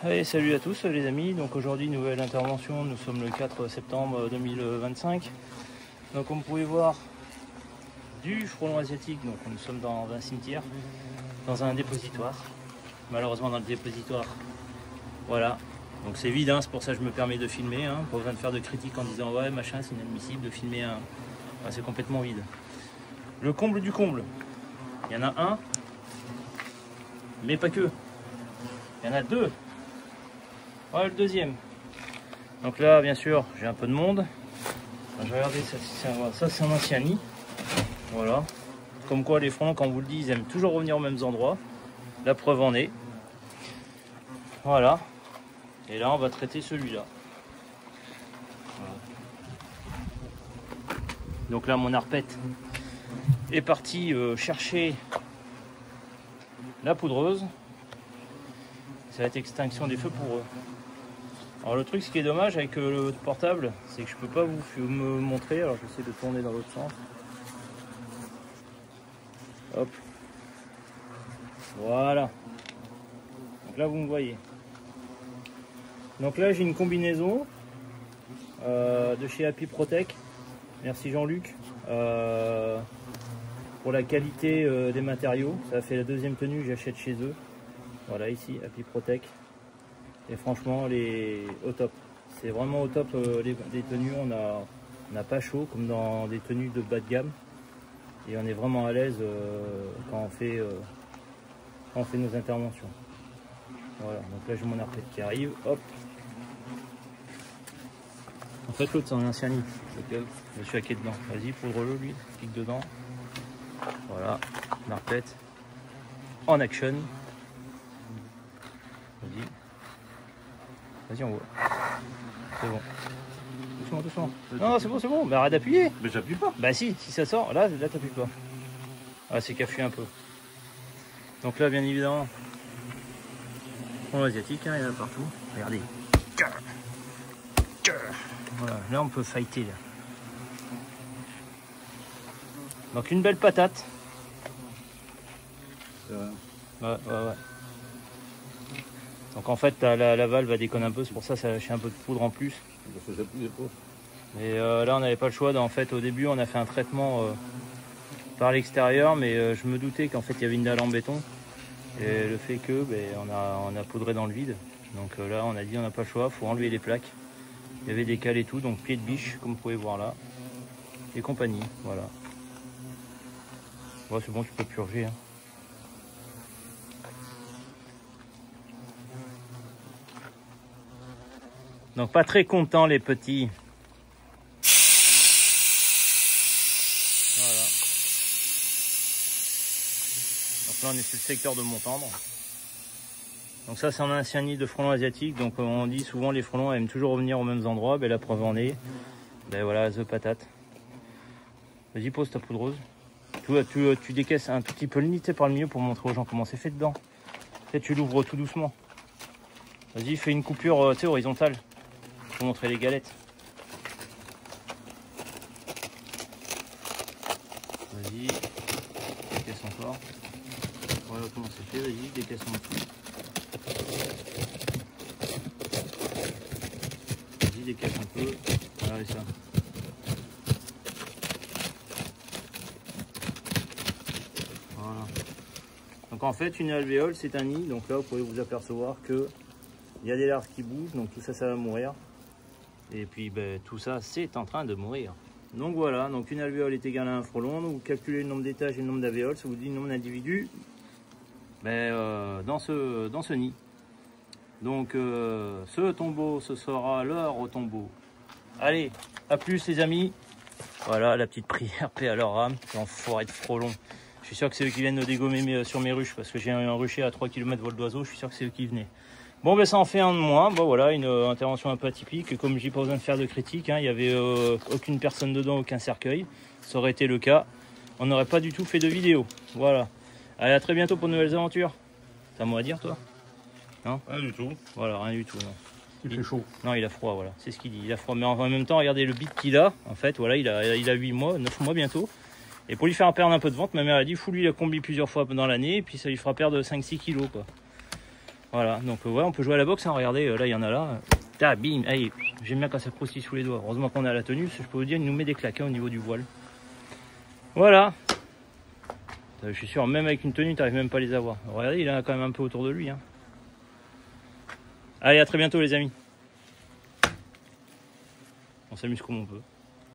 Allez, salut à tous les amis. Donc aujourd'hui, nouvelle intervention. Nous sommes le 4 septembre 2025. Donc comme vous pouvez voir, du frelon asiatique. Donc nous sommes dans un cimetière, dans un dépositoire. Malheureusement dans le dépositoire, voilà. Donc c'est vide, hein, c'est pour ça que je me permets de filmer. Hein. Pas besoin de faire de critiques en disant ouais machin c'est inadmissible de filmer un. Enfin, c'est complètement vide. Le comble du comble. Il y en a un, mais pas que. Il y en a deux. Voilà le deuxième. Donc là, bien sûr, j'ai un peu de monde. Je vais regarder, ça c'est un ancien nid. Voilà. Comme quoi les frelons, quand on vous le dit, ils aiment toujours revenir aux mêmes endroits. La preuve en est. Voilà. Et là, on va traiter celui-là. Voilà. Donc là, mon arpette est parti chercher la poudreuse. Ça va être extinction des feux pour eux. Alors le truc, ce qui est dommage avec le portable, c'est que je peux pas me montrer. Alors j'essaie de tourner dans l'autre sens. Hop. Voilà. Donc là vous me voyez. Donc là j'ai une combinaison de chez Happy Protect. Merci Jean-Luc. Pour la qualité des matériaux. Ça fait la deuxième tenue que j'achète chez eux. Voilà ici Happy Protect. Et franchement, au top. C'est vraiment au top les tenues. On n'a pas chaud comme dans des tenues de bas de gamme. Et on est vraiment à l'aise quand on fait nos interventions. Voilà, donc là j'ai mon arpette qui arrive. Hop. En fait, l'autre c'est un ancien nid. Je suis hacké dedans. Vas-y, poudre-le lui. Clique dedans. Voilà, l'arpette en action. Vas-y. Vas-y, on voit. C'est bon. Doucement, doucement. Non, c'est bon, c'est bon. Mais arrête d'appuyer. Mais j'appuie pas. Bah si ça sort, là t'appuies pas. Ah, c'est café un peu. Donc là, bien évidemment, frelon asiatique, hein, il y en a partout. Regardez. Voilà, là on peut fighter là. Donc une belle patate. Ouais. Donc en fait la valve va déconner un peu, c'est pour ça que ça lâche un peu de poudre en plus. Et là on n'avait pas le choix, en fait au début on a fait un traitement par l'extérieur, mais je me doutais qu'en fait il y avait une dalle en béton. Et le fait que on a poudré dans le vide. Donc là on a dit on n'a pas le choix, il faut enlever les plaques. Il y avait des cales et tout, donc pied de biche comme vous pouvez voir là. Et compagnie, voilà. Bon, c'est bon, tu peux purger. Hein. Donc pas très content les petits. Voilà. Donc là on est sur le secteur de Montendre. Donc ça c'est un ancien nid de frelons asiatiques. Donc on dit souvent les frelons aiment toujours revenir aux mêmes endroits. Ben, la preuve en est. Ben voilà, the patate. Vas-y, pose ta poudreuse. Tu décaisses un tout petit peu le nid par le milieu pour montrer aux gens comment c'est fait dedans. Tu l'ouvres tout doucement. Vas-y, fais une coupure horizontale. Pour montrer les galettes. Vas-y, décaisse encore. Voilà comment c'est fait, vas-y, décaisse en dessous. Vas-y, décaisse un peu. Regardez ça. Voilà. Donc en fait, une alvéole, c'est un nid. Donc là, vous pouvez vous apercevoir que il y a des larves qui bougent. Donc tout ça, ça va mourir. Et puis tout ça c'est en train de mourir. Donc voilà, donc une alvéole est égale à un frelon. Donc vous calculez le nombre d'étages et le nombre d'alvéoles, ça vous dit le nombre d'individus dans ce nid. Donc ce tombeau, ce sera l'heure au tombeau. Allez, à plus les amis. Voilà la petite prière, paix à leur âme, c'est enfoiré de frelons. Je suis sûr que c'est eux qui viennent me dégommer sur mes ruches, parce que j'ai un rucher à 3 km vol d'oiseau, je suis sûr que c'est eux qui venaient. Bon, ça en fait un de moins. Bon, voilà, une intervention un peu atypique. Comme j'ai pas besoin de faire de critique, hein, il n'y avait aucune personne dedans, aucun cercueil. Ça aurait été le cas. On n'aurait pas du tout fait de vidéo. Voilà. Allez, à très bientôt pour de nouvelles aventures. T'as un mot à dire, toi? Non? Rien du tout. Voilà, rien du tout. Non. Il fait chaud. Non, il a froid, voilà. C'est ce qu'il dit. Il a froid. Mais en même temps, regardez le bit qu'il a. En fait, voilà, il a 8 mois, 9 mois bientôt. Et pour lui faire perdre un peu de ventre, ma mère a dit, fous-lui la combi plusieurs fois dans l'année. Et puis ça lui fera perdre 5-6 kilos, quoi. Voilà, donc ouais, on peut jouer à la boxe, hein. Regardez, là il y en a là. Ah, bim, hey, j'aime bien quand ça croustille sous les doigts. Heureusement qu'on est à la tenue, parce que je peux vous dire, il nous met des claques, hein, au niveau du voile. Voilà. Je suis sûr, même avec une tenue, tu n'arrives même pas à les avoir. Regardez, il en a quand même un peu autour de lui, hein. Allez, à très bientôt les amis. On s'amuse comme on peut.